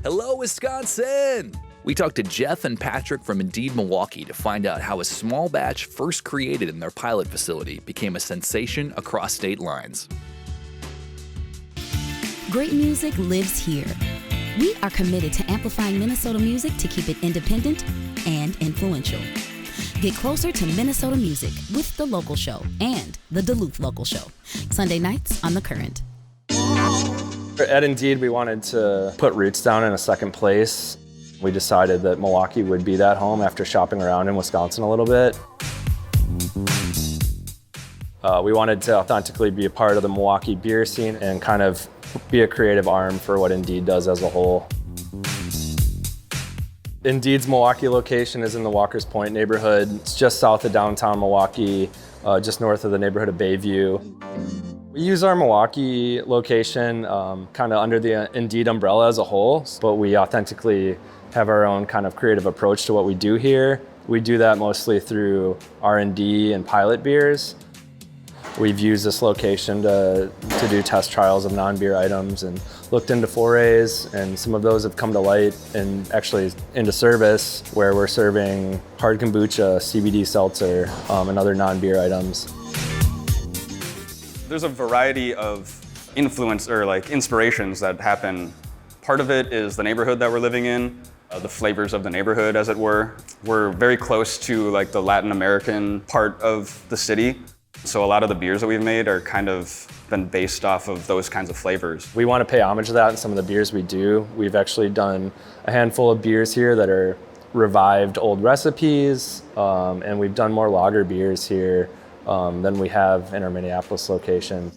Hello, Wisconsin! We talked to Jeff and Patrick from Indeed Milwaukee to find out how a small batch first created in their pilot facility became a sensation across state lines. Great music lives here. We are committed to amplifying Minnesota music to keep it independent and influential. Get closer to Minnesota music with The Local Show and The Duluth Local Show. Sunday nights on The Current. At Indeed, we wanted to put roots down in a second place. We decided that Milwaukee would be that home after shopping around in Wisconsin a little bit. We wanted to authentically be a part of the Milwaukee beer scene and kind of be a creative arm for what Indeed does as a whole. Indeed's Milwaukee location is in the Walker's Point neighborhood. It's just south of downtown Milwaukee, just north of the neighborhood of Bayview. We use our Milwaukee location kind of under the Indeed umbrella as a whole, but we authentically have our own kind of creative approach to what we do here. We do that mostly through R&D and pilot beers. We've used this location to do test trials of non-beer items and looked into forays, and some of those have come to light and actually into service, where we're serving hard kombucha, CBD seltzer, and other non-beer items. There's a variety of influence or inspirations that happen. Part of it is the neighborhood that we're living in, the flavors of the neighborhood, as it were. We're very close to the Latin American part of the city. So a lot of the beers that we've made are kind of been based off of those kinds of flavors. We want to pay homage to that in some of the beers we do. We've actually done a handful of beers here that are revived old recipes, and we've done more lager beers here than we have in our Minneapolis location.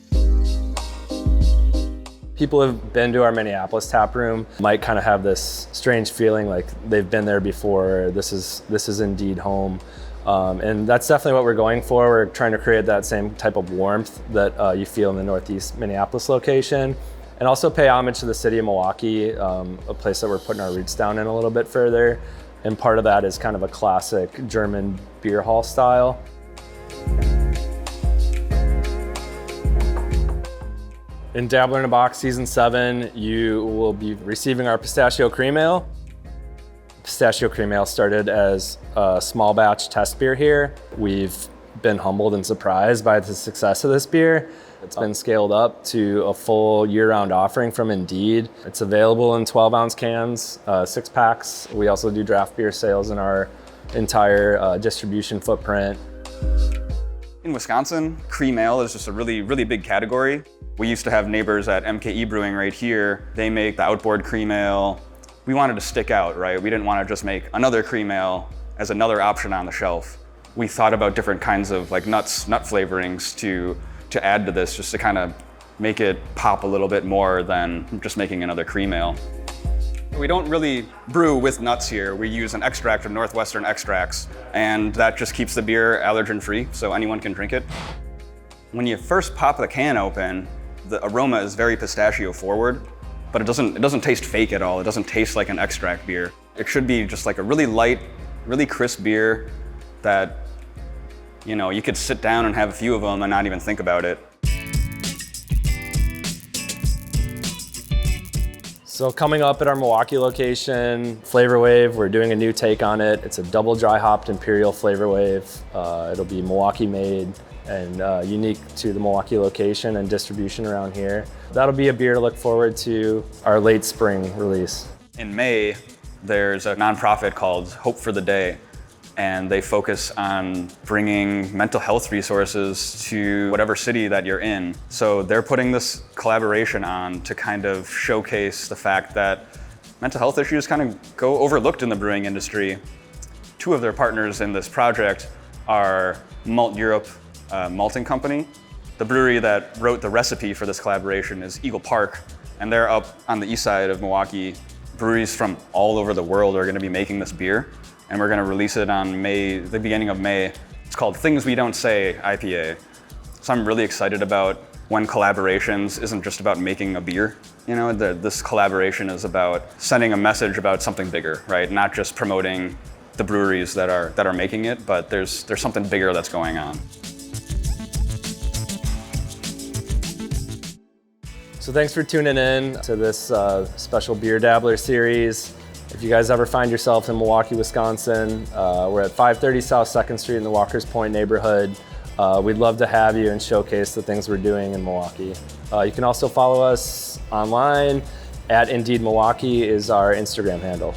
People who have been to our Minneapolis taproom might kind of have this strange feeling like they've been there before. This is indeed home. And that's definitely what we're going for. We're trying to create that same type of warmth that you feel in the Northeast Minneapolis location, and also pay homage to the city of Milwaukee, a place that we're putting our roots down in a little bit further. And part of that is kind of a classic German beer hall style. In Dabbler in a Box Season 7, you will be receiving our Pistachio Cream Ale. Pistachio Cream Ale started as a small batch test beer here. We've been humbled and surprised by the success of this beer. It's been scaled up to a full year-round offering from Indeed. It's available in 12-ounce cans, 6-packs. We also do draft beer sales in our entire distribution footprint. In Wisconsin, cream ale is just a really, really big category. We used to have neighbors at MKE Brewing right here. They make the outboard cream ale. We wanted to stick out, right? We didn't want to just make another cream ale as another option on the shelf. We thought about different kinds of nut flavorings to add to this, just to kind of make it pop a little bit more than just making another cream ale. We don't really brew with nuts here. We use an extract from Northwestern Extracts, and that just keeps the beer allergen-free, so anyone can drink it. When you first pop the can open, the aroma is very pistachio forward, but it doesn't taste fake at all. It doesn't taste like an extract beer. It should be just like a really light, really crisp beer that, you could sit down and have a few of them and not even think about it. So coming up at our Milwaukee location, flavorwave, we're doing a new take on it. It's a double dry hopped imperial flavorwave. It'll be Milwaukee made and unique to the Milwaukee location and distribution around here. That'll be a beer to look forward to our late spring release. In May, there's a nonprofit called Hope for the Day, and they focus on bringing mental health resources to whatever city that you're in. So they're putting this collaboration on to kind of showcase the fact that mental health issues kind of go overlooked in the brewing industry. Two of their partners in this project are Malt Europe Malting Company. The brewery that wrote the recipe for this collaboration is Eagle Park, and they're up on the east side of Milwaukee. Breweries from all over the world are going to be making this beer, and we're going to release it on the beginning of May. It's called Things We Don't Say IPA. So I'm really excited about when collaborations isn't just about making a beer. This collaboration is about sending a message about something bigger, right? Not just promoting the breweries that are making it, but there's something bigger that's going on. So thanks for tuning in to this special Beer Dabbler series. If you guys ever find yourself in Milwaukee, Wisconsin, we're at 530 South 2nd Street in the Walker's Point neighborhood. We'd love to have you and showcase the things we're doing in Milwaukee. You can also follow us online. @Indeed Milwaukee is our Instagram handle.